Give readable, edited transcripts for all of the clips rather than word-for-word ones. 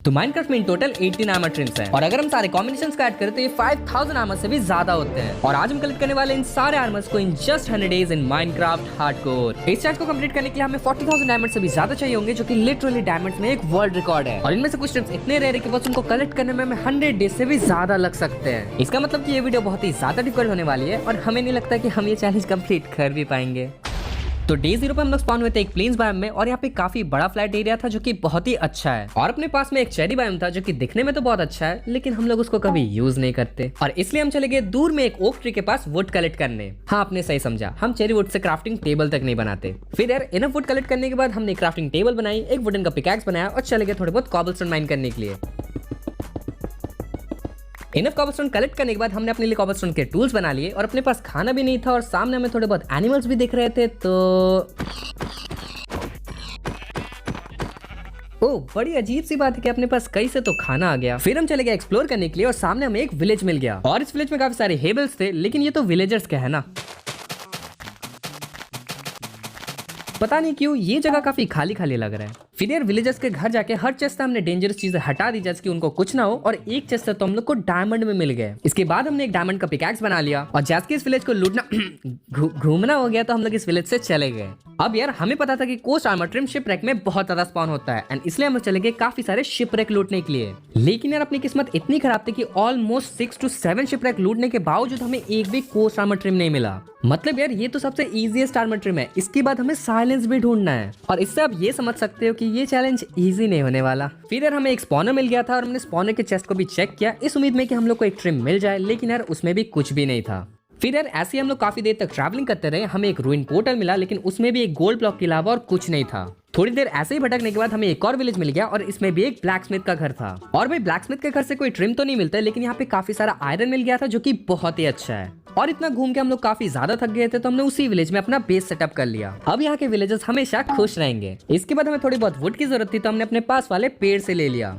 तो माइनक्राफ्ट में in total 18 armour TRIMS हैं और अगर हम सारे कॉम्बिनेशंस को ऐड करें तो ये 5000 आर्मर से भी ज्यादा होते हैं। और आज हम कलेक्ट करने वाले इन सारे आर्मर्स को in just 100 days in Minecraft hardcore. इस चैलेंज को कंप्लीट करने के लिए हमें 40,000 डायमंड से भी ज्यादा चाहिए होंगे, जो कि लिटरली डायमंड्स में एक वर्ल्ड रिकॉर्ड है। और इनमें से कुछ ट्रिम्स इतने रेयर है कि बस उनको कलेक्ट करने में हमें 100 डेज से भी ज्यादा लग सकते हैं। इसका मतलब कि ये वीडियो बहुत ही ज्यादा डिफिकल्ट होने वाली है और हमें नहीं लगता कि हम ये चैलेंज कंप्लीट कर भी पाएंगे। तो डे 0 पे हम लोग स्पॉन हुए थे एक प्लेन्स बायोम में और यहाँ पे काफी बड़ा फ्लैट एरिया था जो कि बहुत ही अच्छा है। और अपने पास में एक चेरी बायोम था जो कि दिखने में तो बहुत अच्छा है, लेकिन हम लोग उसको कभी यूज नहीं करते और इसलिए हम चले गए दूर में एक ओक ट्री के पास वुड कलेक्ट करने। हाँ, आपने सही समझा, हम cherry would say crafting table तक नहीं बनाते। फिर यार इनफ वुड कलेक्ट करने के बाद हमने क्राफ्टिंग टेबल बनाई, एक वुडन का पिकैक्स बनाया और चले गए थोड़े बहुत कॉबलस्टोन माइन करने के लिए। इनफ कॉबलस्टोन कलेक्ट करने के बाद हमने अपने लिए कॉबलस्टोन के टूल्स बना लिए और अपने पास खाना भी नहीं था और सामने हमें थोड़े बहुत एनिमल्स भी दिख रहे थे। तो ओह, बड़ी अजीब सी बात है कि अपने पास कहीं से तो खाना आ गया। फिर हम चले गए एक्सप्लोर करने के लिए और सामने हमें एक विलेज मिल गया और इस विलेज में काफी सारे हेबल्स थे, लेकिन ये तो विलेजर्स के है ना। पता नहीं क्यों ये जगह काफी खाली खाली लग रहा है। फिर यार विलेजर्स के घर जाके हर चेस्ट से हमने डेंजरस चीजें हटा दी जैसे कि उनको कुछ ना हो, और एक चेस्ट से तो हम लोग को डायमंड में मिल गए। इसके बाद हमने एक डायमंड का पिकैक्स बना लिया और जैसे कि इस विलेज को लूटना घूमना हो गया तो हम लोग इस विलेज से चले गए। अब यार हमें पता था कि कोस्ट आर्मर ट्रिम शिपरेक में बहुत ज्यादा स्पॉन होता है एंड इसलिए हम चले गए काफी सारे शिपरेक लूटने के लिए। लेकिन यार अपनी किस्मत इतनी खराब थी कि ऑलमोस्ट 6 to 7 शिपरेक लूटने के बावजूद हमें एक भी कोस्ट आर्मर ट्रिम नहीं मिला। मतलब यार ये तो सबसे इजीएस्ट आर्मर ट्रिम है, इसके बाद हमें साइलेंस भी ढूंढना है और इससे आप ये समझ सकते हो कि ये चैलेंज इजी नहीं होने वाला। फिर यार हमें एक स्पॉनर मिल गया था और हमने स्पॉनर के चेस्ट को भी चेक किया इस उम्मीद में कि हम लोग को एक ट्रिम मिल जाए, लेकिन यार उसमें भी कुछ भी नहीं था। फिर यार ऐसे ही हम लोग काफी देर तक ट्रैवलिंग करते रहे, हमें एक रूइन पोर्टल मिला लेकिन उसमें भी एक गोल्ड ब्लॉक के अलावा और कुछ नहीं था। थोड़ी देर ऐसे ही भटकने के बाद हमें एक और विलेज मिल गया और इसमें भी एक ब्लैकस्मिथ का घर था। और भाई ब्लैकस्मिथ के घर से कोई ट्रिम तो नहीं मिलता, लेकिन यहाँ पे काफी सारा आयरन मिल गया था जो कि बहुत ही अच्छा है। और इतना घूम के हम लोग काफी ज्यादा थक गए थे तो हमने उसी विलेज में अपना बेस सेटअप कर लिया। अब यहाँ के विलेजर्स हमेशा खुश रहेंगे। इसके बाद हमें थोड़ी बहुत वुड की जरूरत थी तो हमने अपने पास वाले पेड़ से ले लिया।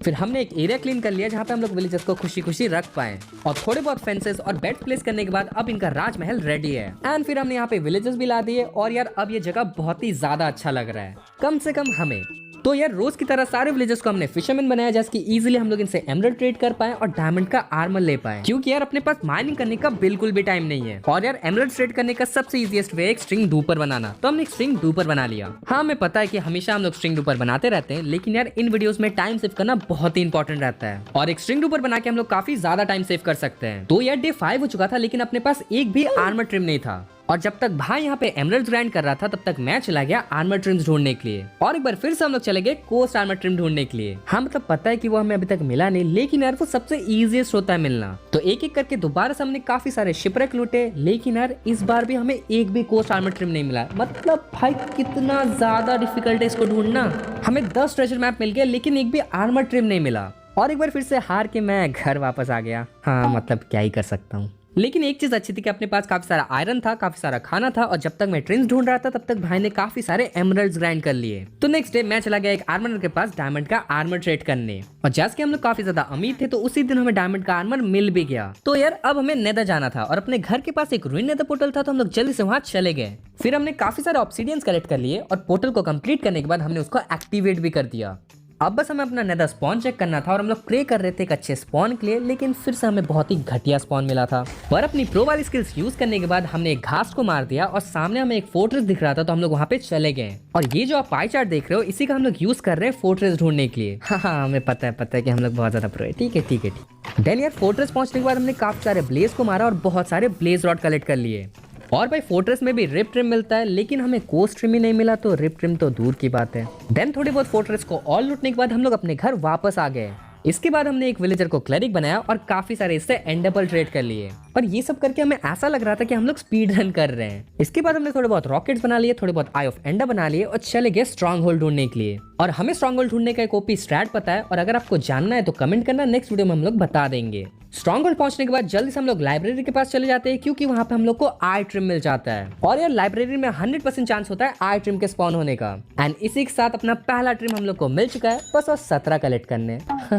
फिर हमने एक एरिया क्लीन कर लिया जहाँ पे हम लोग विलेजर्स को खुशी खुशी रख पाए और थोड़े बहुत फेंसेस और बेड प्लेस करने के बाद अब इनका राजमहल रेडी है। एंड फिर हमने यहाँ पे विलेजर्स भी ला दिए और यार अब ये जगह बहुत ही ज्यादा अच्छा लग रहा है, कम से कम हमें। तो यार रोज की तरह सारे विलेजर्स को हमने फिशरमैन बनाया जैसे कि इजीली हम लोग इनसे एमरल्ड ट्रेड कर पाए और डायमंड का आर्मर ले पाए, क्योंकि यार अपने पास माइनिंग करने का बिल्कुल भी टाइम नहीं है। और यार एमरल्ड ट्रेड करने का सबसे इजीएस्ट वे एक स्ट्रिंग डूपर बनाना, तो हमने एक स्ट्रिंग डूपर बना लिया। हाँ, हमें पता है कि हमेशा हम लोग स्ट्रिंग डूपर बनाते रहते हैं, लेकिन यार इन वीडियोस में टाइम सेव करना बहुत ही इंपॉर्टेंट रहता है और एक स्ट्रिंग डूपर बना के हम लोग काफी ज्यादा टाइम सेव कर सकते हैं। तो यार डे 5 हो चुका था लेकिन अपने पास एक भी आर्मर ट्रिम नहीं था और जब तक भाई यहाँ पे एमरल्ड ग्राइंड कर रहा था तब तक मैं चला गया आर्मर ट्रिम्स ढूंढने के लिए और एक बार फिर से हम लोग चले गए कोस्ट आर्मर ट्रिम ढूंढने के लिए। हाँ, मतलब पता है कि वो हमें अभी तक मिला नहीं, लेकिन यार वो सबसे इजीएस्ट होता है मिलना। तो एक एक करके दोबारा से हमने काफी सारे शिपरेक लूटे, लेकिन यार इस बार भी हमें एक भी कोस्ट आर्मर ट्रिम नहीं मिला। मतलब भाई कितना ज्यादा डिफिकल्ट है इसको ढूंढना। हमें 10 ट्रेजर मैप मिल गया लेकिन एक भी आर्मर ट्रिम नहीं मिला और एक बार फिर से हार के मैं घर वापस आ गया। हाँ, मतलब क्या ही कर सकता हूँ। लेकिन एक चीज अच्छी थी कि अपने पास काफी सारा आयरन था, काफी सारा खाना था और जब तक मैं ट्रिम्स ढूंढ रहा था तब तक भाई ने काफी सारे एमरल्ड्स ग्राइंड कर लिए। तो नेक्स्ट डे मैं चला गया एक आर्मर के पास डायमंड का आर्मर ट्रेड करने और जैसे कि हम लोग काफी ज्यादा अमीर थे तो उसी दिन हमें डायमंड का आर्मर मिल भी गया। तो यार अब हमें नेदर जाना था और अपने घर के पास एक रूइन नेदर पोर्टल था तो हम लोग जल्दी से वहां चले गए। फिर हमने काफी सारे ऑब्सिडियंस कलेक्ट कर लिए और पोर्टल को कंप्लीट करने के बाद हमने उसको एक्टिवेट भी कर दिया। अब बस हमें अपना नेदर स्पॉन चेक करना था और हम लोग प्रे कर रहे थे एक अच्छे स्पॉन के लिए, लेकिन फिर से हमें बहुत ही घटिया स्पॉन मिला था। पर अपनी प्रो वाली स्किल्स यूज करने के बाद हमने एक घास को मार दिया और सामने हमें एक फोर्ट्रेस दिख रहा था तो हम लोग वहाँ पे चले गए। और ये जो आप पाई चार्ट देख रहे हो इसी का हम लोग यूज कर रहे हैं फोर्ट्रेस ढूंढने के लिए। हाँ, हमें पता है कि हम लोग बहुत ज्यादा प्रो है। ठीक है। देन यार फोर्ट्रेस पहुंचने के बाद हमने काफी सारे ब्लेज को मारा और बहुत सारे ब्लेज रॉड कलेक्ट कर लिए। और भाई फोर्ट्रेस में भी रिप ट्रिम मिलता है, लेकिन हमें कोस्ट ट्रिम ही नहीं मिला तो रिप ट्रिम तो दूर की बात है। देन थोड़ी बहुत फोर्ट्रेस को और लूटने के बाद हम लोग अपने घर वापस आ गए। इसके बाद हमने एक विलेजर को क्लेरिक बनाया और काफी सारे इससे एंडेबल ट्रेड कर लिए और ये सब करके हमें ऐसा लग रहा था कि हम लोग स्पीड रन कर रहे हैं। इसके बाद हमने थोड़े बहुत रॉकेट्स बना लिए, थोड़े बहुत आई ऑफ एंडर बना लिए और चले गए स्ट्रॉन्ग होल्ड ढूंढने के लिए। और हमें स्ट्रॉन्ग होल्ड ढूंढने का एक ओपी स्ट्रैट पता है और अगर आपको जानना है तो कमेंट करना, नेक्स्ट वीडियो में हम लोग बता देंगे। स्ट्रॉन्ग होल्ड पहुंचने के बाद जल्दी से हम लोग लाइब्रेरी के पास चले जाते हैं क्योंकि वहां पे हम लोग को आई ट्रिम मिल जाता है और यार लाइब्रेरी में 100% चांस होता है आई ट्रिम के स्पॉन होने का। एंड इसी के साथ अपना पहला ट्रिम हम लोग को मिल चुका है, बस और 17 कलेक्ट करने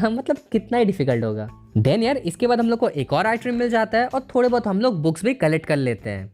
मतलब कितना ही डिफिकल्ट होगा। देन यार इसके बाद हम लोग को एक और आई ट्रिम मिल जाता है और थोड़े बहुत हम लोग बुक्स भी कलेक्ट कर लेते हैं।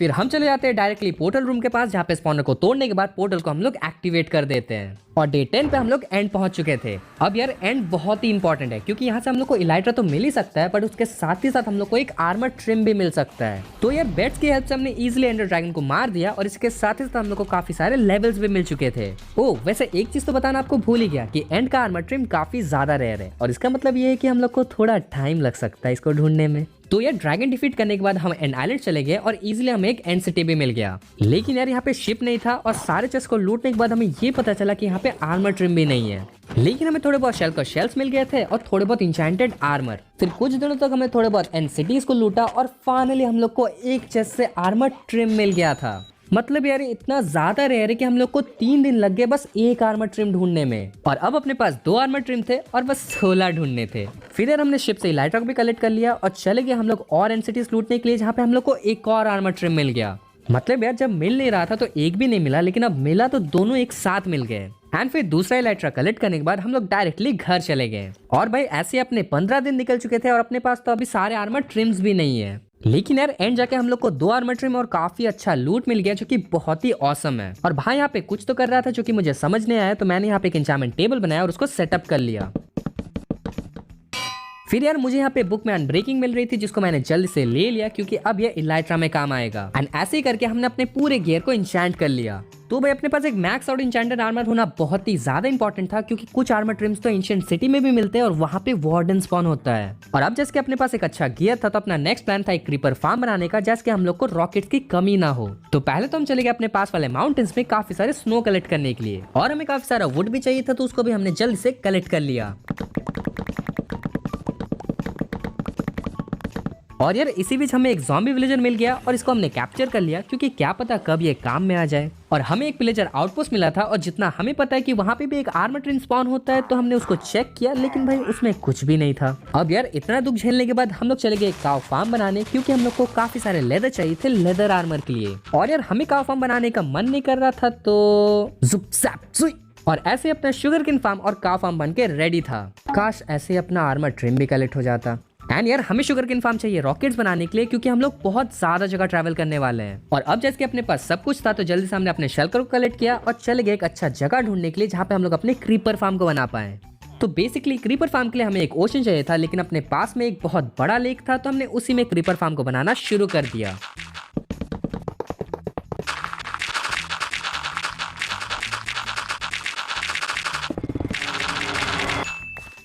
फिर हम चले जाते हैं डायरेक्टली पोर्टल रूम के पास, जहाँ पे स्पॉनर को तोड़ने के बाद पोर्टल को हम लोग एक्टिवेट कर देते हैं। और डे 10 पे हम लोग एंड पहुंच चुके थे। अब यार एंड बहुत ही इंपॉर्टेंट है, क्योंकि यहाँ से हम लोग को इलाइट्रा तो मिल ही सकता है, बट उसके साथ ही साथ हम लोग को एक आर्मर ट्रिम भी मिल सकता है। तो यार बेट्स की हेल्प से हमने इजीली एंडर ड्रैगन को मार दिया, और इसके साथ ही साथ हम लोग को काफी सारे लेवल्स भी मिल चुके थे। ओ वैसे एक चीज तो बताना आपको भूल ही गया कि एंड का आर्मर ट्रिम काफी ज्यादा रेयर है, और इसका मतलब ये है कि हम लोग को थोड़ा टाइम लग सकता है इसको ढूंढने में। तो यार ड्रैगन डिफीट करने के बाद हम एंड आइलैंड चले गए, और इजीली हमें एक एंड सिटी भी मिल गया। लेकिन यार यहाँ पे शिप नहीं था, और सारे चेस्ट को लूटने के बाद हमें ये पता चला कि यहाँ पे आर्मर ट्रिम भी नहीं है। लेकिन हमें थोड़े बहुत शेल का शेल्स मिल गए थे, और थोड़े बहुत इंचेंटेड आर्मर। फिर कुछ दिनों तक हमें थोड़े बहुत एंड सिटीज को लूटा, और फाइनली हम लोग को एक चेस्ट से आर्मर ट्रिम मिल गया था। मतलब यार इतना ज्यादा रेयर है कि हम लोग को 3 दिन लग गए बस एक आर्मर ट्रिम ढूंढने में, और अब अपने पास 2 आर्मर ट्रिम थे और बस 16 ढूंढने थे। फिर यार हमने शिप से इलाइट्रा को भी कलेक्ट कर लिया, और चले गए हम लोग और एनसीटीज लूटने के लिए, जहाँ पे हम लोग को एक और आर्मर ट्रिम मिल गया। मतलब यार जब मिल नहीं रहा था तो एक भी नहीं मिला, लेकिन अब मिला तो दोनों एक साथ मिल गए। एंड फिर दूसरा इलाइट्रा कलेक्ट करने के बाद हम लोग डायरेक्टली घर चले गए। और भाई ऐसे अपने 15 दिन निकल चुके थे, और अपने पास तो अभी सारे आर्मर ट्रिम्स भी नहीं है। लेकिन यार एंड जाके हम लोग को 2 आर्मर ट्रिम और काफी अच्छा लूट मिल गया, जो कि बहुत ही ऑसम है। और भाई यहाँ पे कुछ तो कर रहा था जो कि मुझे समझ नहीं आया, तो मैंने यहाँ पे एक एन्चांटमेंट टेबल बनाया और उसको सेटअप कर लिया। फिर यार मुझे यहाँ पे बुक में अनब्रेकिंग मिल रही थी, जिसको मैंने जल्दी से ले लिया, क्योंकि अब ये इलाइट्रा में काम आएगा। एंड ऐसे ही करके हमने अपने पूरे गियर को इंचेंट कर लिया। तो भाई अपने पास एक मैक्स आउट इंचेंटेड आर्मर होना बहुत ही ज्यादा इंपॉर्टेंट था, क्योंकि कुछ आर्मर ट्रिम्स तो एंशिएंट सिटी में भी मिलते हैं, और वहाँ पे वार्डन स्पॉन होता है। और अब जैसे कि अपने पास एक अच्छा गियर था, तो अपना नेक्स्ट प्लान था एक क्रीपर फार्म बनाने का, जैसे कि हम लोग को रॉकेट्स की कमी ना हो। तो पहले तो हम चले गए अपने पास वाले माउंटेन्स में काफी सारे स्नो कलेक्ट करने के लिए, और हमें काफी सारा वुड भी चाहिए था, तो उसको भी हमने जल्दी से कलेक्ट कर लिया। और यार इसी बीच हमें एक ज़ॉम्बी विलेजर मिल गया, और इसको हमने कैप्चर कर लिया, क्योंकि क्या पता कब ये काम में आ जाए। और हमें एक विलेजर आउटपोस्ट मिला था, और जितना हमें पता है कि वहाँ पे भी एक आर्मर ट्रिम स्पॉन होता है, तो हमने उसको चेक किया, लेकिन भाई उसमें कुछ भी नहीं था। अब यार इतना दुख झेलने के बाद हम लोग चले गए काव फार्म बनाने, क्योंकि हम लोग को काफी सारे लेदर चाहिए थे लेदर आर्मर के लिए। और यार हमें काव फार्म बनाने का मन नहीं कर रहा था, तो जुप सैप सुई, और ऐसे अपना शुगर केन फार्म और काव फार्म बन के रेडी था। काश ऐसे अपना आर्मर ट्रिम भी कलेक्ट हो जाता। एंड यार हमें शुगर केन फार्म चाहिए रॉकेट्स बनाने के लिए, क्योंकि हम लोग बहुत ज्यादा जगह ट्रैवल करने वाले हैं। और अब जैसे कि अपने पास सब कुछ था, तो जल्दी से हमने अपने शेल्कर को कलेक्ट किया, और चले गए एक अच्छा जगह ढूंढने के लिए, जहाँ पे हम लोग अपने क्रीपर फार्म को बना पाए। तो बेसिकली क्रीपर फार्म के लिए हमें एक ओशन चाहिए था, लेकिन अपने पास में एक बहुत बड़ा लेक था, तो हमने उसी में क्रीपर फार्म को बनाना शुरू कर दिया।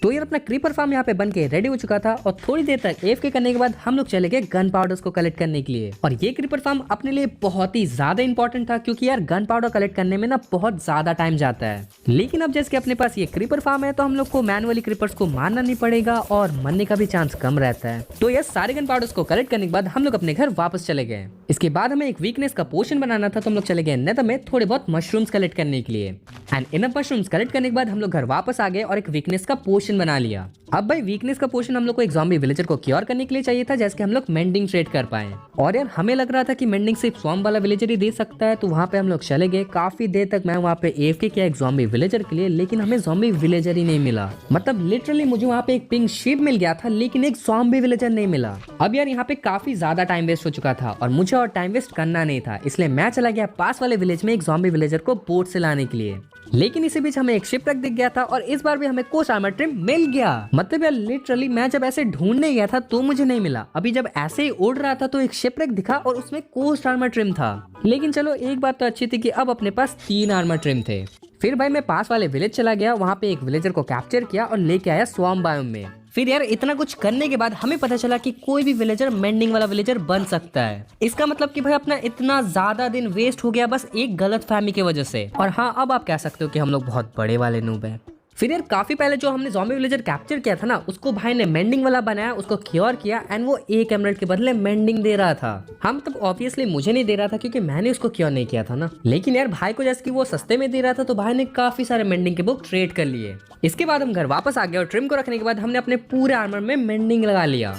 तो यार अपना क्रीपर फार्म यहाँ पे बन के रेडी हो चुका था, और थोड़ी देर तक एफके करने के बाद हम लोग चले गए गन पाउडर्स को कलेक्ट करने के लिए। और ये क्रीपर फार्म अपने लिए बहुत ही ज्यादा इंपॉर्टेंट था, क्योंकि यार गन पाउडर कलेक्ट करने में ना बहुत ज्यादा टाइम जाता है। लेकिन अब जैसे कि अपने पास ये क्रीपर फार्म है, तो हम लोग को मैनुअली क्रीपर्स को मारना नहीं पड़ेगा, और मरने का भी चांस कम रहता है। तो यार सारे गन पाउडर्स को कलेक्ट करने के बाद हम लोग अपने घर वापस चले गए। इसके बाद हमें एक वीकनेस का पोशन बनाना था, तो हम लोग चले गए नेदर में थोड़े बहुत मशरूम्स कलेक्ट करने के लिए। एंड इनफ मशरूम्स कलेक्ट करने के बाद हम लोग घर वापस आ गए, और एक वीकनेस का पोशन बना लिया। अब भाई वीकनेस का पोशन हम लोग को एक ज़ॉम्बी विलेजर को क्योर करने के लिए चाहिए था, जैसे कि हम लोग मेंडिंग ट्रेड कर पाए। और यार हमें लग रहा था कि मेंडिंग सिर्फ स्वॉम्प वाला विलेजर ही दे सकता है, तो वहाँ पे हम लोग चले गए। काफी देर तक मैं वहाँ पे एफके किया एक ज़ॉम्बी विलेजर के लिए, लेकिन हमें ज़ॉम्बी विलेजर ही नहीं मिला। मतलब लिटरली मुझे वहाँ पे एक पिंक शीप मिल गया था, लेकिन एक ज़ॉम्बी विलेजर नहीं मिला। अब यार यहाँ पे काफी ज्यादा टाइम वेस्ट हो चुका था, और मुझे और टाइम वेस्ट करना नहीं था, इसलिए मैं चला गया पास वाले विलेज में एक ज़ॉम्बी विलेजर को बोट से लाने के लिए। लेकिन इसी बीच हमें एक शिपरेक दिख गया था, और इस बार भी हमें कोस्ट आर्मर ट्रिम मिल गया। मतलब यार लिटरली मैं जब ऐसे ढूंढने गया था तो मुझे नहीं मिला, अभी जब ऐसे ही उड़ रहा था तो एक शिपरेक दिखा, और उसमें कोस्ट आर्मर ट्रिम था। लेकिन चलो एक बात तो अच्छी थी कि अब अपने पास 3 आर्मर ट्रिम थे। फिर भाई मैं पास वाले विलेज चला गया, वहाँ पे एक विलेजर को कैप्चर किया और लेके आया स्वॉम्प बायोम में। फिर यार इतना कुछ करने के बाद हमें पता चला कि कोई भी विलेजर मेंडिंग वाला विलेजर बन सकता है। इसका मतलब कि भाई अपना इतना ज्यादा दिन वेस्ट हो गया बस एक गलत फहमी की वजह से। और हाँ अब आप कह सकते हो कि हम लोग बहुत बड़े वाले नूब हैं। फिर यार काफी पहले जो हमने ज़ॉम्बी विलेजर कैप्चर किया था ना, उसको भाई ने मेंडिंग वाला बनाया, उसको क्योर किया, एंड वो 1 एमराल्ड के बदले मेंडिंग दे रहा था। हम तब ऑब्वियसली मुझे नहीं दे रहा था, क्योंकि मैंने उसको क्योर नहीं किया था ना। लेकिन यार भाई को जैसे कि वो सस्ते में दे रहा था, तो भाई ने काफी सारे मेंडिंग के बुक ट्रेड कर लिए। इसके बाद हम घर वापस आ गए, और ट्रिम को रखने के बाद हमने अपने पूरे आर्मर में मेंडिंग लगा लिया।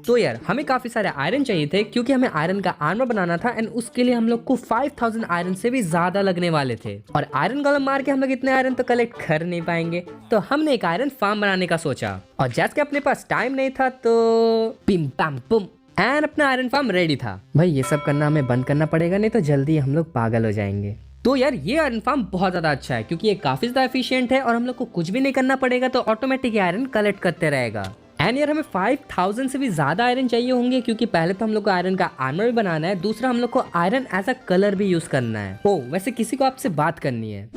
तो यार हमें काफी सारे आयरन चाहिए थे, क्योंकि हमें आयरन का आर्मर बनाना था, एंड उसके लिए हम लोग को 5000 आयरन से भी ज्यादा लगने वाले थे। और आयरन गोलम मार के हम लोग इतने आयरन तो कलेक्ट कर नहीं पाएंगे, तो हमने एक आयरन फार्म बनाने का सोचा। और जैसे कि अपने पास टाइम नहीं था, तो पिम पैम पुम एंड अपना आयरन फार्म रेडी था। भाई ये सब करना हमें बंद करना पड़ेगा, नहीं तो जल्दी हम लोग पागल हो जाएंगे। तो यार ये आयरन फार्म बहुत ज्यादा अच्छा है क्योंकि ये काफी ज्यादा एफिशिएंट है और हम लोग को कुछ भी नहीं करना पड़ेगा, तो ऑटोमेटिक आयरन कलेक्ट करते रहेगा। एंड यार हमें 5000 से भी ज्यादा आयरन चाहिए होंगे क्योंकि पहले तो हम लोग को आयरन का आर्मर भी बनाना है, दूसरा हम लोग को आयरन एज अ कलर भी यूज करना है। ओ वैसे किसी को आपसे बात करनी है।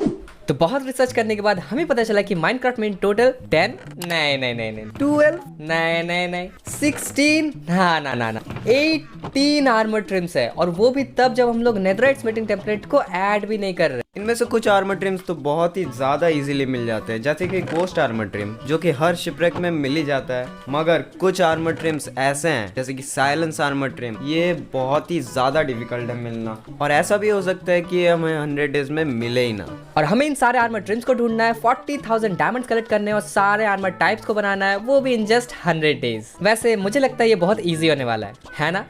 तो बहुत रिसर्च करने के बाद हमें पता चला कि माइनक्राफ्ट में टोटल 10 नहीं 12 नहीं 16 ना 18 आर्मर ट्रिम्स है, और वो भी तब जब हम लोग नेथराइट स्मिथिंग टेम्पलेट को ऐड भी नहीं कर रहे। इनमें से कुछ आर्मर ट्रिम्स तो बहुत ही ज्यादा इजीली मिल जाते हैं, जैसे कि गोस्ट आर्मर ट्रिम जो कि हर शिपरेक में मिल ही जाता है, मगर कुछ आर्मर ट्रिम्स ऐसे हैं जैसे कि साइलेंस आर्मर ट्रिम, ये बहुत ही ज्यादा डिफिकल्ट है मिलना, और ऐसा भी हो सकता है कि हमें 100 डेज में मिले ही ना। और हमें इन सारे आर्मर ट्रिम्स को ढूंढना है, 40,000 डायमंड कलेक्ट करने और सारे आर्मर टाइप्स को बनाना है, वो भी इन जस्ट 100 डेज। वैसे मुझे लगता है ये बहुत ईजी होने वाला है ना।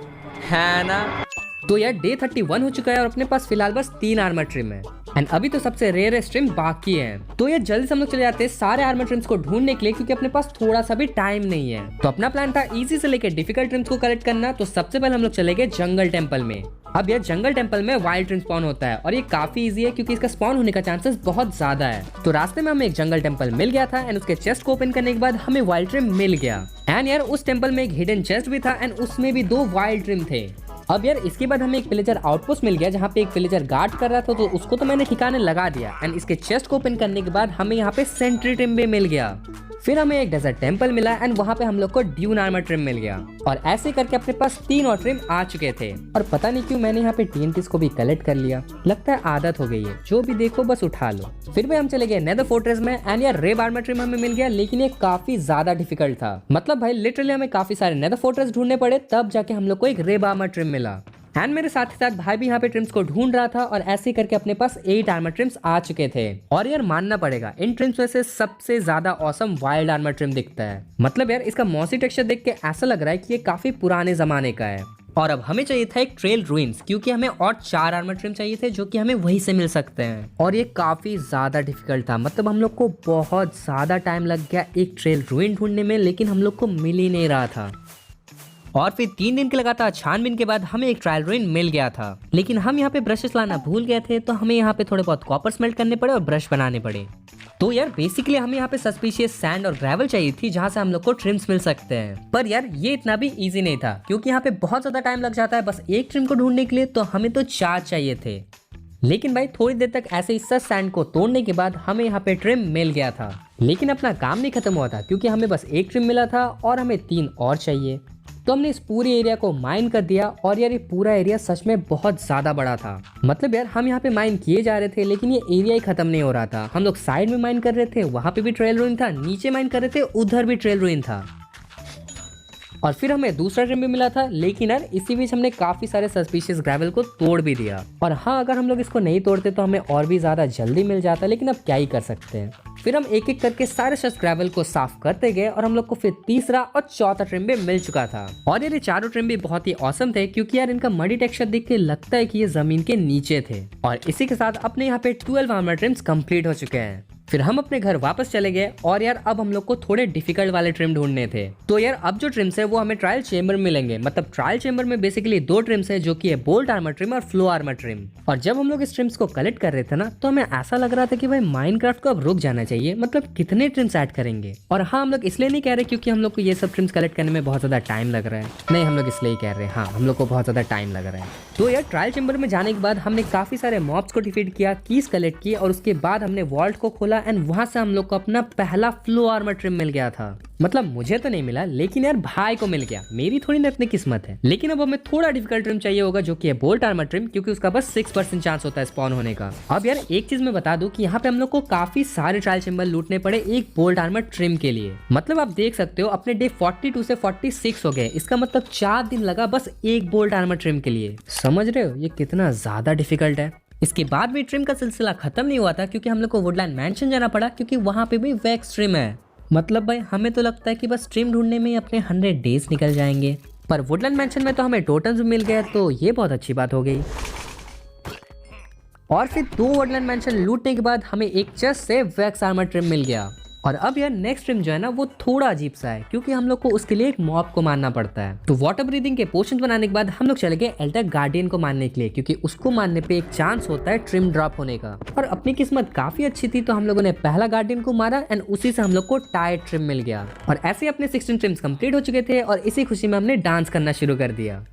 तो यार डे 31 हो चुका है और अपने पास फिलहाल बस 3 आर्मर ट्रिम है, एंड अभी तो सबसे रेयर ट्रिम बाकी है। तो ये जल्दी से हम लोग चले जाते हैं सारे आर्मर ट्रिम्स को ढूंढने के लिए, क्योंकि अपने पास थोड़ा सा भी टाइम नहीं है। तो अपना प्लान था इजी से लेकर डिफिकल्ट ट्रिम्स को कलेक्ट करना। तो सबसे पहले हम लोग चले गए जंगल टेम्पल में। अब यार जंगल टेम्पल में वाइल्ड ट्रिम स्पॉन होता है और ये काफी इजी है क्योंकि इसका स्पॉन होने का चांसेस बहुत ज्यादा है। तो रास्ते में हमें एक जंगल टेम्पल मिल गया था, एंड उसके चेस्ट को ओपन करने के बाद हमें वाइल्ड ट्रिम मिल गया। एंड यार उस टेम्पल में एक हिडन चेस्ट भी था, एंड उसमें भी 2 वाइल्ड ट्रिम थे। अब यार इसके बाद हमें एक विलेजर आउटपोस्ट मिल गया जहाँ पे एक विलेजर गार्ड कर रहा था, तो उसको तो मैंने ठिकाने लगा दिया। एंड इसके चेस्ट को ओपन करने के बाद हमें यहाँ पे सेंट्री ट्रिम भी मिल गया। फिर हमें एक डेजर्ट टेम्पल मिला, एंड वहाँ पे हम लोग को ड्यून आर्मर ट्रिम मिल गया। और ऐसे करके अपने पास 3 और ट्रिम आ चुके थे, और पता नहीं क्यों मैंने यहाँ पे TNTs को भी कलेक्ट कर लिया। लगता है आदत हो गई है, जो भी देखो बस उठा लो। फिर भी हम चले गए नेदर फोर्ट्रेस में, एंड यार रेब आर्मर ट्रिम हमें मिल गया, लेकिन ये काफी ज्यादा डिफिकल्ट था। मतलब भाई लिटरली हमें काफी सारे नेदर फोर्ट्रेस ढूंढने पड़े, तब जाके हम लोग को एक रेब आर्मर ट्रिम मिला। एंड मेरे साथ ही साथ भाई भी यहाँ पे ट्रिम्स को ढूंढ रहा था, और ऐसे करके अपने पास 8 आर्मर ट्रिम्स आ चुके थे। और यार मानना पड़ेगा इन ट्रिम्स में से सबसे ज्यादा ऑसम वाइल्ड आर्मर ट्रिम दिखता है। मतलब यार इसका मॉसी टेक्सचर देख के ऐसा लग रहा है कि ये काफी पुराने जमाने का है। और अब हमें चाहिए था एक ट्रेल रूइंस, क्योंकि हमें और 4 आर्मर ट्रिम चाहिए थे जो कि हमें वहीं से मिल सकते हैं। और ये काफी ज्यादा डिफिकल्ट था, मतलब हम लोग को बहुत ज्यादा टाइम लग गया एक ट्रेल रूइन ढूंढने में, लेकिन हम लोग को मिल ही नहीं रहा था। और फिर 3 दिन के लगातार छानबीन के बाद हमें एक ट्रायल रूइन मिल गया था, लेकिन हम यहाँ पे ब्रशेस लाना भूल गए थे, तो हमें यहाँ पे थोड़े बहुत कॉपर स्मेल्ट करने पड़े और ब्रश बनाने पड़े। तो यार बेसिकली हमें यहाँ पे सस्पिशियस सैंड और ग्रेवल चाहिए थी जहाँ से हम लोग को ट्रिम्स मिल सकते हैं। पर यार ये इतना भी इजी नहीं था, क्योंकि यहाँ पे बहुत ज्यादा टाइम लग जाता है बस एक ट्रिम को ढूंढने के लिए, तो हमें तो 4 चाहिए थे। लेकिन भाई थोड़ी देर तक ऐसे ही सस सैंड को तोड़ने के बाद हमें यहाँ पे ट्रिम मिल गया था। लेकिन अपना काम नहीं खत्म हुआ था, क्योंकि हमें बस एक ट्रिम मिला था और हमें 3 और चाहिए। तो हमने इस पूरे एरिया को माइन कर दिया, और यार ये पूरा एरिया सच में बहुत ज्यादा बड़ा था। मतलब यार हम यहाँ पे माइन किए जा रहे थे, लेकिन ये एरिया ही खत्म नहीं हो रहा था। हम लोग साइड में माइन कर रहे थे, वहां पे भी ट्रेल रूइन था, नीचे माइन कर रहे थे, उधर भी ट्रेल रूइन था। और फिर हमें दूसरा ट्रिम भी मिला था, लेकिन यार इसी बीच हमने काफी सारे सस्पिशियस ग्रेवल को तोड़ भी दिया। और हाँ, अगर हम लोग इसको नहीं तोड़ते तो हमें और भी ज्यादा जल्दी मिल जाता, लेकिन अब क्या ही कर सकते हैं। फिर हम एक एक करके सारे सस ग्रेवल को साफ करते गए, और हम लोग को फिर तीसरा और चौथा ट्रिम भी मिल चुका था। और ये चारों ट्रिम भी बहुत ही औसम थे, क्योंकि यार इनका मडी टेक्सचर देख के लगता है कि ये जमीन के नीचे थे। और इसी के साथ अपने यहाँ पे 12 आर्मर ट्रिम्स कंप्लीट हो चुके हैं। फिर हम अपने घर वापस चले गए, और यार अब हम लोग को थोड़े डिफिकल्ट वाले ट्रिम ढूंढने थे। तो यार अब जो ट्रिम्स है वो हमें ट्रायल चेंबर में मिलेंगे। मतलब ट्रायल चेंबर में बेसिकली 2 ट्रिम्स है, जो कि है बोल्ट आर्मर ट्रिम और फ्लो आर्मर ट्रिम। और जब हम लोग इस ट्रिम्स को कलेक्ट कर रहे थे ना, तो हमें ऐसा लग रहा था कि भाई माइनक्राफ्ट को अब रुक जाना चाहिए, मतलब कितने ट्रिम्स ऐड करेंगे। और हाँ, हम लोग इसलिए नहीं कह रहे क्योंकि हम लोग को ये सब ट्रिम्स कलेक्ट करने में बहुत ज्यादा टाइम लग रहा है, नहीं, हम लोग इसलिए कह रहे हैं, हाँ हम लोग को बहुत ज्यादा टाइम लग रहा है। तो यार ट्रायल चेंबर में जाने के बाद हमने काफी सारे मॉब्स को डिफीट किया, कीज कलेक्ट की, और उसके बाद हमने वॉल्ट को खोला, एंड वहां से हम लोग को अपना पहला फ्लो आर्मर ट्रिम मिल गया था। मतलब मुझे तो नहीं मिला, लेकिन यार भाई को मिल गया, मेरी थोड़ी ना इतनी किस्मत है। लेकिन अब हमें थोड़ा डिफिकल्ट ट्रिम चाहिए होगा, जो कि है बोल्ट आर्मर ट्रिम, क्योंकि उसका बस 6% चांस होता है स्पॉन होने का। अब यार एक चीज मैं बता दूं कि यहाँ पे हम लोग को काफी सारे ट्रायल चेंबर लूटने पड़े एक बोल्ट आर्मर ट्रिम के लिए। मतलब आप देख सकते हो अपने डे 42 से 46 हो गए, इसका मतलब 4 दिन लगा बस एक बोल्ट आर्मर ट्रिम के लिए। समझ रहे हो ये कितना ज्यादा डिफिकल्ट है। इसके बाद भी ट्रिम का सिलसिला खत्म नहीं हुआ था, क्योंकि हम लोग को वुडलैंड मैंशन जाना पड़ा, क्योंकि वहां पे भी वैक्स ट्रिम है। मतलब भाई हमें तो लगता है कि बस ट्रिम ढूंढने में ही अपने 100 डेज निकल जाएंगे, पर वुडलैंड मैंशन में तो हमें टोटम्स भी मिल गया, तो ये बहुत अच्छी बात हो गई। और फिर 2 वुडलैंड मैंशन लूटने के बाद हमें एक चेस्ट से वैक्स आर्मर ट्रिम मिल गया। और अब यार नेक्स्ट ट्रिम जो है ना वो थोड़ा अजीब सा है क्योंकि हम लोग को उसके लिए एक मॉब को मारना पड़ता है। तो वाटर ब्रीदिंग के पोशन बनाने के बाद हम लोग चले गए एल्टर गार्डियन को मारने के लिए क्योंकि उसको मारने पे एक चांस होता है ट्रिम ड्रॉप होने का। और अपनी किस्मत काफी अच्छी थी तो हम लोगों ने पहला गार्डियन को मारा एंड उसी से हम लोग को टायर ट्रिम मिल गया। और ऐसे अपने 16 ट्रिम्स कंप्लीट हो चुके थे और इसी खुशी में हमने डांस करना शुरू कर दिया।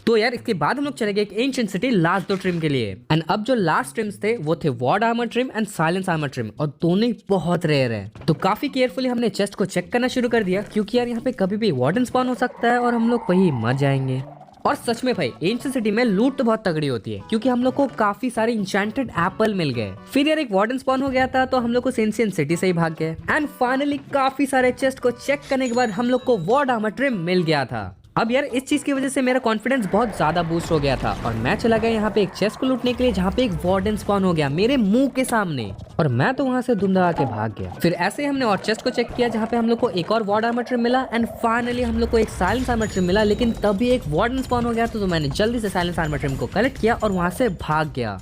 तो यार इसके बाद हम लोग चले गए एक एंशिएंट सिटी लास्ट 2 ट्रिम के लिए। एंड अब जो लास्ट ट्रिम्स थे वो थे ward armour trim and silence armour trim और दोनों बहुत रेयर है। तो काफी केयरफुली हमने चेस्ट को चेक करना शुरू कर दिया क्योंकि यार यहाँ पे कभी भी वार्डन स्पॉन हो सकता है और हम लोग वही मर जाएंगे। और सच में भाई एंशिएंट सिटी में लूट तो बहुत तगड़ी होती है क्योंकि हम लोग को काफी सारे इंचेंटेड एप्पल मिल गए। फिर यार एक वार्डन स्पॉन हो गया था तो हम लोग को एंशिएंट सिटी से ही भाग गए। एंड फाइनली काफी सारे चेस्ट को चेक करने के बाद हम लोग को वॉर्ड आर्मर ट्रिम मिल गया था। अब यार इस चीज की वजह से मेरा कॉन्फिडेंस बहुत ज्यादा बूस्ट हो गया था और मैं चला गया यहाँ पे एक चेस्ट को लूटने के लिए जहाँ पे एक वार्डन स्पॉन हो गया मेरे मुंह के सामने और मैं तो वहाँ से दुम दबा के भाग गया। फिर ऐसे हमने और चेस्ट को चेक किया जहाँ पे हम लोग को एक और वॉर्ड आर्मर ट्रिम मिला एंड फाइनली हम लोग को एक साइलेंस आर्मर ट्रिम मिला। लेकिन तभी एक वार्डन स्पॉन हो गया तो मैंने जल्दी से साइलेंस आर्मर ट्रिम को कलेक्ट किया और वहाँ से भाग गया।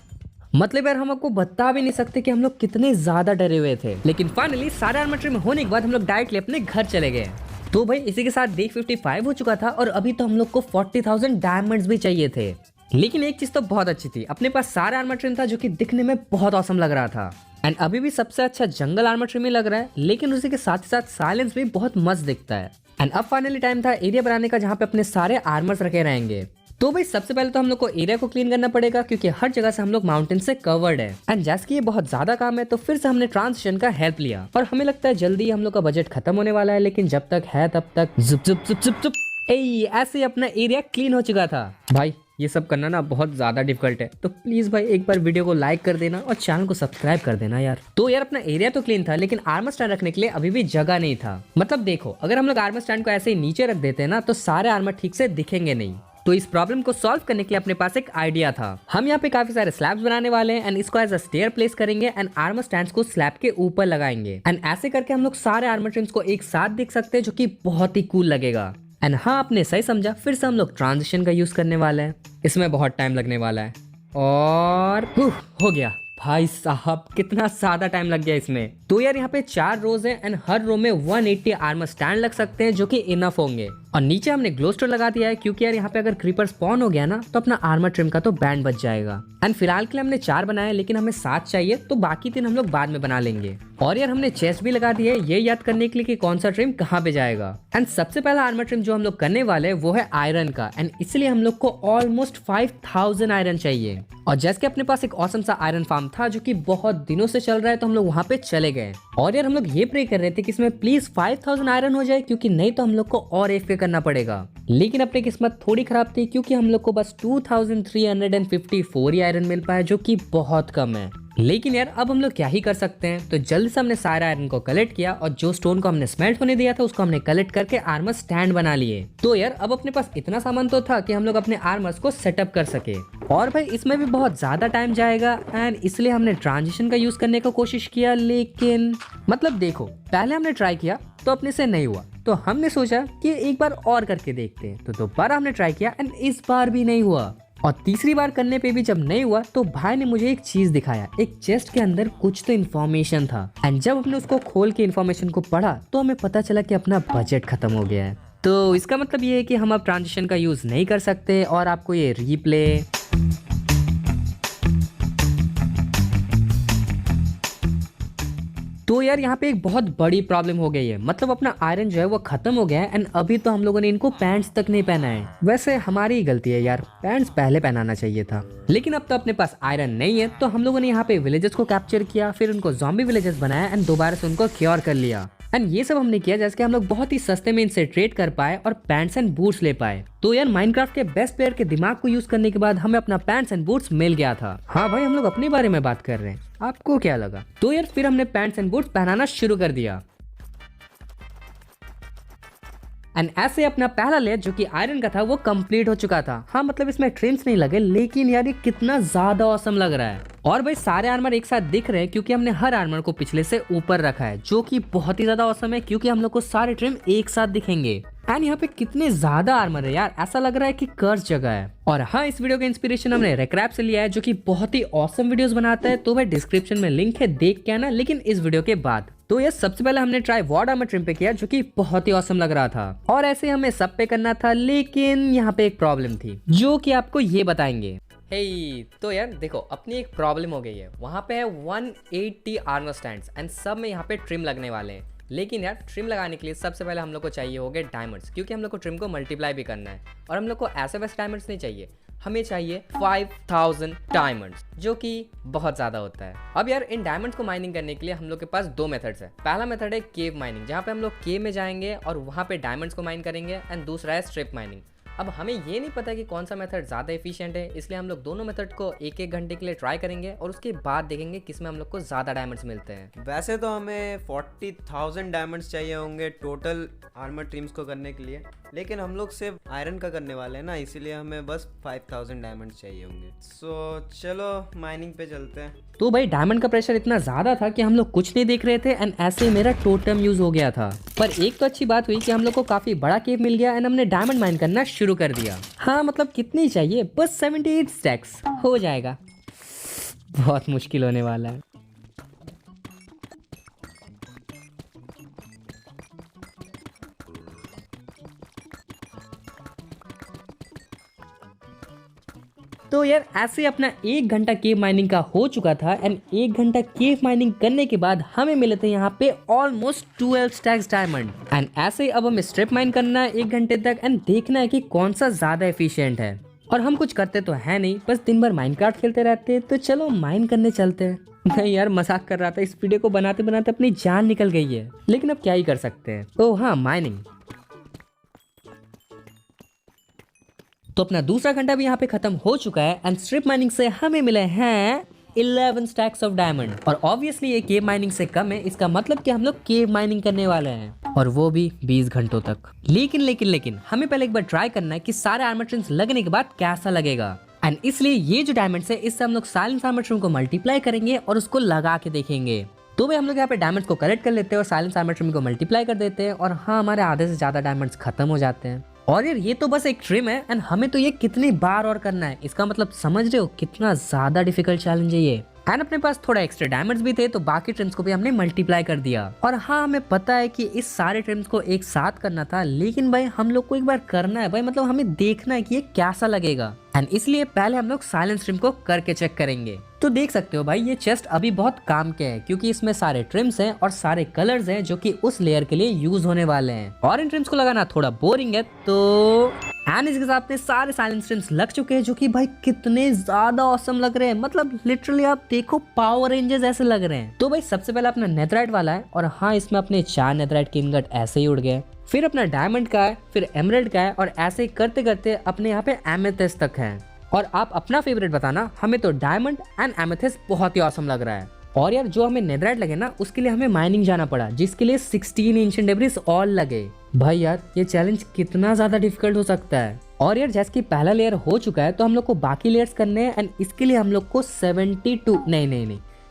मतलब यार हम आपको बता भी नहीं सकते कि हम लोग कितने ज्यादा डरे हुए थे। लेकिन फाइनली सारे आर्मर ट्रिम होने के बाद हम लोग डायरेक्टली अपने घर चले गए। तो भाई इसी के साथ डे 55 हो चुका था और अभी तो हम लोग को 40,000 डायमंड्स भी चाहिए थे। लेकिन एक चीज तो बहुत अच्छी थी, अपने पास सारा आर्मर ट्रिम था जो कि दिखने में बहुत औसम लग रहा था। एंड अभी भी सबसे अच्छा जंगल आर्मर ट्रिम ही लग रहा है लेकिन उसी के साथ ही साथ साइलेंस भी बहुत मस्त दिखता है। एंड अब फाइनली टाइम था एरिया बनाने का जहाँ पे अपने सारे आर्मर्स रखे रहेंगे। तो भाई सबसे पहले तो हम लोग को एरिया को क्लीन करना पड़ेगा क्योंकि हर जगह से हम लोग माउंटेन से कवर्ड है। एंड जैसे कि ये बहुत ज्यादा काम है तो फिर से हमने ट्रांजिशन का हेल्प लिया और हमें लगता है जल्दी हम लोग का बजट खत्म होने वाला है। लेकिन जब तक है तब तक जुप जुप जुप जुप जुप ऐसे अपना एरिया क्लीन हो चुका था। भाई ये सब करना ना बहुत ज्यादा डिफिकल्ट है तो प्लीज भाई एक बार वीडियो को लाइक कर देना और चैनल को सब्सक्राइब कर देना यार। तो यार अपना एरिया तो क्लीन था लेकिन आर्मर स्टैंड रखने के लिए अभी भी जगह नहीं था। मतलब देखो अगर हम लोग आर्मर स्टैंड को ऐसे ही नीचे रख देते ना तो सारे आर्मर ठीक से दिखेंगे नहीं। तो इस प्रॉब्लम को सॉल्व करने के लिए अपने पास एक आइडिया था। हम यहाँ पे काफी सारे स्लैब्स बनाने वाले हैं एंड इसको एज अ स्टेयर प्लेस करेंगे एंड आर्मर स्टैंड्स को स्लैब के ऊपर लगाएंगे। एंड ऐसे करके हम लोग सारे आर्मर ट्रिम्स को एक साथ देख सकते हैं जो कि बहुत ही कूल लगेगा। एंड हाँ आपने सही समझा, फिर से हम लोग ट्रांजिशन का यूज करने वाले हैं। इसमें बहुत टाइम लगने वाला है और हो गया। भाई साहब कितना ज्यादा टाइम लग गया इसमें। तो यार यहाँ पे 4 रोज है एंड हर रो में 180 आर्मर स्टैंड लग सकते हैं जो कि इनफ होंगे। और नीचे हमने ग्लो स्टोर लगा दिया है क्योंकि यार यहाँ पे अगर क्रीपर स्पॉन हो गया ना तो अपना आर्मर ट्रिम का तो बैंड बच जाएगा। एंड फिलहाल के लिए हमने 4 बनाए लेकिन हमें 7 चाहिए तो बाकी 3 हम लोग बाद में बना लेंगे। और यार हमने चेस्ट भी लगा दी है ये याद करने के लिए कि कौन सा ट्रिम कहाँ पे जाएगा। एंड सबसे पहला आर्मर ट्रिम जो हम लोग करने वाले हैं वो है आयरन का एंड इसलिए हम लोग को ऑलमोस्ट 5000 आयरन चाहिए। और जैसे कि अपने पास एक ऑसम सा आयरन फार्म था जो कि बहुत दिनों से चल रहा है तो हम लोग वहाँ पे चले गए। और यार हम लोग ये प्रे कर रहे थे कि इसमें प्लीज 5000 आयरन हो जाए क्योंकि नहीं तो हम लोग को और एफके करना पड़ेगा। लेकिन अपनी किस्मत थोड़ी खराब थी क्योंकि हम लोग को बस 2354 ही आयरन मिल पाया जो कि बहुत कम है। लेकिन यार अब हम लोग क्या ही कर सकते हैं। तो जल्दी से हमने सारा आयरन को कलेक्ट किया और जो स्टोन को हमने स्मेल्ट होने दिया था उसको हमने कलेक्ट करके आर्मर स्टैंड बना लिए। तो यार अब अपने पास इतना सामान तो था कि हम लोग अपने आर्मर्स को सेटअप कर सके। और भाई इसमें भी बहुत ज्यादा टाइम जाएगा एंड इसलिए हमने ट्रांजिशन का यूज करने का कोशिश किया। लेकिन मतलब देखो पहले हमने ट्राई किया तो अपने से नहीं हुआ तो हमने सोचा कि एक बार और करके देखते हैं। तो दोबारा हमने ट्राई किया एंड इस बार भी नहीं हुआ। और तीसरी बार करने पे भी जब नहीं हुआ तो भाई ने मुझे एक चीज दिखाया। एक चेस्ट के अंदर कुछ तो इन्फॉर्मेशन था एंड जब हमने उसको खोल के इन्फॉर्मेशन को पढ़ा तो हमें पता चला कि अपना बजट खत्म हो गया है। तो इसका मतलब ये है कि हम अब ट्रांजिशन का यूज नहीं कर सकते और आपको ये रीप्ले तो यार यहाँ पे एक बहुत बड़ी प्रॉब्लम हो गई है। मतलब अपना आयरन जो है वो खत्म हो गया है एंड अभी तो हम लोगों ने इनको पैंट्स तक नहीं पहना है। वैसे हमारी ही गलती है यार, पैंट्स पहले पहनाना चाहिए था। लेकिन अब तो अपने पास आयरन नहीं है तो हम लोगों ने यहाँ पे विलेजेस को कैप्चर किया, फिर उनको ज़ॉम्बी विलेजेस बनाया एंड दोबारा से उनको क्योर कर लिया। एंड ये सब हमने किया जैसे कि हम लोग बहुत ही सस्ते में इनसे ट्रेड कर पाए और पैंट्स एंड बूट्स ले पाए। तो यार माइनक्राफ्ट के बेस्ट प्लेयर के दिमाग को यूज करने के बाद हमें अपना पैंट्स एंड बूट्स मिल गया था। हाँ भाई हम लोग अपने बारे में बात कर रहे हैं, आपको क्या लगा? तो यार फिर हमने पैंट्स एंड बूट्स पहनाना शुरू कर दिया एंड ऐसे अपना पहला लेयर जो कि आयरन का था वो कंप्लीट हो चुका था। हाँ मतलब इसमें ट्रिम्स नहीं लगे लेकिन यार ये कितना ज्यादा औसम लग रहा है। और भाई सारे आर्मर एक साथ दिख रहे हैं क्योंकि हमने हर आर्मर को पिछले से ऊपर रखा है जो कि बहुत ही ज्यादा औसम है क्योंकि हम लोग को सारे ट्रिम एक साथ दिखेंगे। एंड यहाँ पे कितने ज्यादा आर्मर है यार, ऐसा लग रहा है कि कर्स जगह है। और हाँ, इस वीडियो का इंस्पिरेशन हमने रेक्रैप से लिया है, जो कि बहुत ही ऑसम वीडियोस बनाता है। तो भाई डिस्क्रिप्शन में लिंक है, देख के आना, लेकिन इस वीडियो के बाद। तो ये सबसे पहले हमने ट्राई वॉर्ड आर्मर ट्रिम पे किया, जो कि बहुत ही ऑसम लग रहा था, और ऐसे हमें सब पे करना था। लेकिन यहाँ पे एक प्रॉब्लम थी, जो कि आपको ये बताएंगे। तो यार देखो, अपनी एक प्रॉब्लम हो गई है। वहाँ पे है 180 आर्मर स्टैंड्स एंड सब में यहाँ पे ट्रिम लगने वाले हैं। लेकिन यार ट्रिम लगाने के लिए सबसे पहले हम लोग को चाहिए होंगे डायमंड्स, क्योंकि हम लोग को ट्रिम को मल्टीप्लाई भी करना है। और हम लोग को ऐसे वैसे डायमंड्स नहीं चाहिए, हमें चाहिए 5000 डायमंड्स, जो कि बहुत ज़्यादा होता है। अब यार इन डायमंड्स को माइनिंग करने के लिए हम लोग के पास दो मेथड्स है। पहला मेथड है केव माइनिंग, जहाँ पे हम लोग केव में जाएंगे और वहाँ पे डायमंड्स को माइन करेंगे, एंड दूसरा है स्ट्रिप माइनिंग। अब हमें ये नहीं पता कि कौन सा मेथड ज़्यादा एफिशिएंट है, इसलिए हम लोग दोनों मेथड को एक एक घंटे के लिए ट्राई करेंगे और उसके बाद देखेंगे किसमें हम लोग को ज़्यादा डायमंड्स मिलते हैं। वैसे तो हमें 40,000 डायमंड्स चाहिए होंगे टोटल आर्मर ट्रिम्स को करने के लिए, लेकिन हम लोग सिर्फ आयरन का करने वाले हैं ना, इसीलिए हमें बस 5000 डायमंड्स चाहिए होंगे। सो चलो माइनिंग पे चलते हैं। तो भाई डायमंड का प्रेशर इतना ज्यादा था कि हम लोग कुछ नहीं देख रहे थे, एंड ऐसे ही मेरा टोटम यूज हो गया था। पर एक तो अच्छी बात हुई कि हम लोग को काफी बड़ा केव मिल गया, एंड हमने डायमंड माइन करना शुरू कर दिया। हाँ मतलब कितनी चाहिए, बस 78 स्टैक्स हो जाएगा। बहुत मुश्किल होने वाला है। तो यार ऐसे अपना 1 घंटा केव माइनिंग का हो चुका था, एंड 1 घंटा केव माइनिंग करने के बाद हमें मिले थे यहाँ पे ऑलमोस्ट 12 स्टैक्स डायमंड। एंड ऐसे ही अब हमें स्ट्रिप माइन करना है 1 घंटे तक, एंड देखना है कि कौन सा ज्यादा एफिशिएंट है। और हम कुछ करते तो है नहीं, बस दिन भर माइनक्राफ्ट खेलते रहते। तो चलो माइन करने चलते हैं। नहीं यार मजाक कर रहा था, इस वीडियो को बनाते बनाते अपनी जान निकल गई है, लेकिन अब क्या ही कर सकते हैं। तो हाँ, माइनिंग। तो अपना दूसरा घंटा भी यहाँ पे खत्म हो चुका है, एंड स्ट्रिप माइनिंग से हमें मिले हैं 11 स्टैक्स ऑफ डायमंड। और ऑब्वियसली ये केव माइनिंग से कम है, इसका मतलब कि हम लोग केव माइनिंग करने वाले हैं, और वो भी 20 घंटों तक। लेकिन हमें पहले एक बार ट्राई करना है कि सारे आर्मर ट्रिम्स लगने के बाद कैसा लगेगा। एंड इसलिए ये जो डायमंड्स है, इससे हम लोग साइलेंस आर्मर ट्रिम को मल्टीप्लाई करेंगे और उसको लगा के देखेंगे। तो भाई हम लोग यहाँ पे डायमंड्स को कलेक्ट कर लेते हैं और साइलेंस आर्मर ट्रिम को मल्टीप्लाई कर देते हैं, और हाँ हमारे आधे से ज्यादा डायमंड्स खत्म हो जाते हैं। और यार ये तो बस एक ट्रिम है, एंड हमें तो ये कितनी बार और करना है, इसका मतलब समझ रहे हो कितना ज्यादा डिफिकल्ट चैलेंज है ये। एंड अपने पास थोड़ा एक्स्ट्रा डायमंड्स भी थे, तो बाकी ट्रिम्स को भी हमने मल्टीप्लाई कर दिया। और हाँ हमें पता है कि इस सारे ट्रिम्स को एक साथ करना था, लेकिन भाई हम लोग को एक बार करना है भाई, मतलब हमें देखना है कि ये कैसा लगेगा। एंड इसलिए पहले हम लोग साइलेंस ट्रिम को करके चेक करेंगे। तो देख सकते हो भाई ये चेस्ट अभी बहुत काम के है, क्योंकि इसमें सारे ट्रिम्स हैं और सारे कलर्स हैं जो कि उस लेयर के लिए यूज होने वाले हैं। और इन ट्रिम्स को लगाना थोड़ा बोरिंग है, तो एंड इसके साथ में सारे साइलेंस ट्रिम्स लग चुके हैं, जो कि भाई कितने ज्यादा ऑसम लग रहे हैं। मतलब लिटरली आप देखो पावर रेंजर्स ऐसे लग रहे हैं। तो भाई सबसे पहले अपना नेथराइट वाला है, और हाँ इसमें अपने 4 नेथराइट के इनगट ऐसे ही उड़ गए। फिर अपना डायमंड का है, फिर एमराल्ड का है, और ऐसे ही करते करते अपने यहाँ पे एमेथिस्ट तक है। और आप अपना फेवरेट बताना, हमें तो डायमंड एंड एमेथिस्ट बहुत ही ऑसम लग रहा है। और यार जो हमें नेथराइट लगे ना, उसके लिए हमें माइनिंग जाना पड़ा, जिसके लिए 16 एंशिएंट डेब्रिस और लगे। भाई यार ये चैलेंज कितना ज्यादा डिफिकल्ट हो सकता है। और यार जैसे कि पहला लेयर हो चुका है, तो हम लोग को बाकी लेयर्स करने हैं, एंड इसके लिए हम लोग को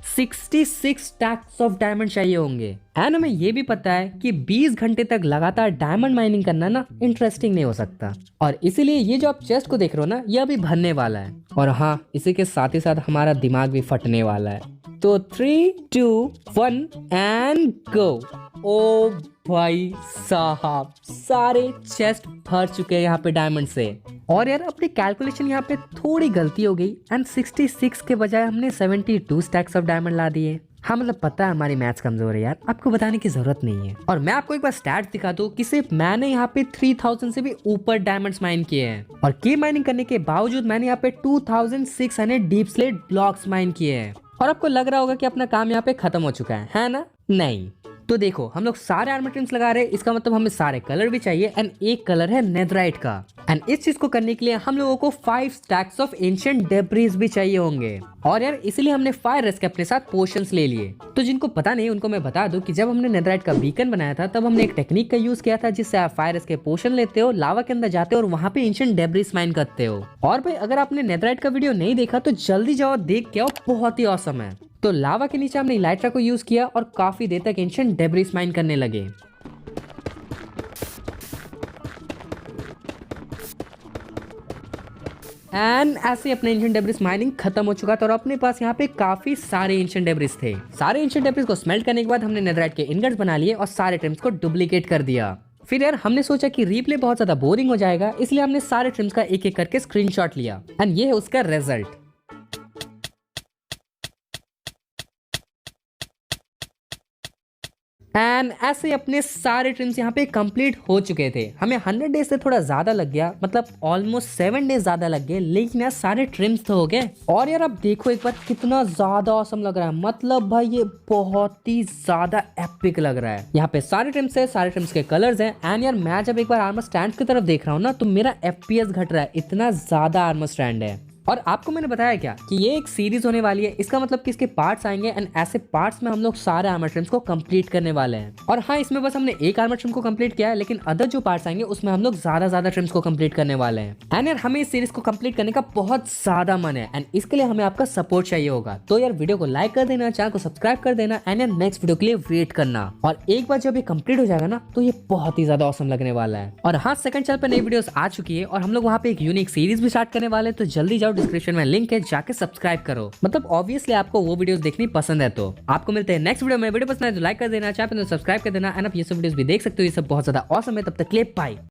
66 स्टैक्स ऑफ डायमंड चाहिए होंगे। एंड हमें ये भी पता है कि 20 घंटे तक लगातार डायमंड माइनिंग करना ना इंटरेस्टिंग नहीं हो सकता, और इसीलिए ये जो आप चेस्ट को देख रहे हो ना, ये अभी भरने वाला है। और हाँ इसी के साथ ही साथ हमारा दिमाग भी फटने वाला है। तो 3, 2, 1 एंड गो। ओ भाई साहब सारे चेस्ट भर चुके हैं यहाँ पे डायमंड से। और यार अपनी कैलकुलेशन यहाँ पे थोड़ी गलती हो गई, एंड 66 के बजाय हमने 72 स्टैक्स ऑफ डायमंड ला दिए। हाँ मतलब पता है हमारी मैथ्स कमजोर है यार, आपको बताने की जरूरत नहीं है। और मैं आपको एक बार स्टैट्स दिखा दूं कि सिर्फ मैंने यहाँ पे 3000 से भी ऊपर डायमंड्स माइन किए हैं, और की माइनिंग करने के बावजूद मैंने यहाँ पे 2600 डीप स्लेट ब्लॉक्स माइन किए हैं। और आपको लग रहा होगा कि अपना काम यहाँ पे खत्म हो चुका है ना? नहीं। तो देखो हम लोग सारे आर्मर ट्रिम्स लगा रहे हैं, इसका मतलब हमें सारे कलर भी चाहिए, एंड एक कलर है नेथराइट का। एंड इस चीज को करने के लिए हम लोगों को 5 स्टैक्स ऑफ एंशिएंट डेब्रिस भी चाहिए होंगे। और यार इसीलिए हमने फायर रेस के अपने साथ पोशंस ले लिए। तो जिनको पता नहीं उनको मैं बता दूं कि जब हमने नेथराइट का बीकन बनाया था, तब हमने एक टेक्निक का यूज किया था, जिससे आप फायर रेस के पोशन लेते हो, लावा के अंदर जाते हो और वहाँ पे एंशिएंट डेब्रिस माइन करते हो। और भाई अगर आपने नेथराइट का वीडियो नहीं देखा तो जल्दी जाओ देख के आओ, बहुत ही ऑसम है। तो लावा के नीचे हमने इलाइट्रा को यूज किया और काफी देर तक एंशिएंट डेब्रिस माइन करने लगे। एंड ऐसे अपने एंशिएंट डेब्रिस माइनिंग खत्म हो चुका था और अपने पास यहाँ पे काफी सारे एंशिएंट डेब्रिस थे। सारे एंशिएंट डेब्रिस को स्मेल्ट करने के बाद हमने नेदराइट के इनगट्स बना लिए और सारे ट्रिम्स को डुप्लीकेट कर दिया। फिर यार हमने सोचा कि रीप्ले बहुत ज्यादा बोरिंग हो जाएगा, इसलिए हमने सारे ट्रिम्स का एक एक करके स्क्रीनशॉट लिया एंड ये है उसका रिजल्ट। एंड ऐसे अपने सारे ट्रिम्स यहाँ पे कंप्लीट हो चुके थे। हमें 100 डेज से थोड़ा ज्यादा लग गया, मतलब ऑलमोस्ट 7 डेज ज्यादा लग गए, लेकिन यार सारे ट्रिम्स तो हो गए। और यार अब देखो एक बार कितना ज्यादा ऑसम लग रहा है, मतलब भाई ये बहुत ही ज्यादा एपिक लग रहा है। यहाँ पे सारे ट्रिम्स है, सारे ट्रिम्स के कलर्स हैं। एंड यार मैं जब एक बार आर्मर स्टैंड की तरफ देख रहा हूँ ना तो मेरा FPS घट रहा है, इतना ज्यादा आर्मर स्टैंड है। और आपको मैंने बताया क्या कि ये एक सीरीज होने वाली है, इसका मतलब कि इसके पार्ट्स आएंगे एंड ऐसे पार्ट्स में हम लोग सारे आर्मर ट्रिम्स को कंप्लीट करने वाले हैं। और हाँ, इसमें बस हमने एक आर्मर ट्रिम को कंप्लीट किया है, लेकिन अदर जो पार्ट्स आएंगे उसमें हम लोग ज्यादा ट्रिम्स को कंप्लीट करने वाले हैं। एंड यार हमें इस सीरीज को कंप्लीट करने का बहुत ज्यादा मन है एंड इसके लिए हमें आपका सपोर्ट चाहिए होगा। तो यार वीडियो को लाइक कर देना, चैनल को सब्सक्राइब कर देना एंड यार नेक्स्ट वीडियो के लिए वेट करना। और एक बार जब ये कंप्लीट हो जाएगा ना तो ये बहुत ही ज्यादा ऑसम लगने वाला है। और हाँ, सेकंड चैनल पर नई वीडियोस आ चुकी है और हम लोग वहाँ पे एक यूनिक सीरीज भी स्टार्ट करने वाले हैं, तो जल्दी जाओ, डिस्क्रिप्शन में लिंक जाके सब्सक्राइब करो। मतलब ऑब्वियसली आपको वो वीडियोस देखनी पसंद है। तो आपको मिलते हैं नेक्स्ट वीडियो में। वीडियो पसंद है तो लाइक कर देना, चैनल को सब्सक्राइब कर देना एंड आप ये सब वीडियोस भी देख सकते हो, ये सब बहुत ज्यादा ऑसम है। तब तक के लिए बाय।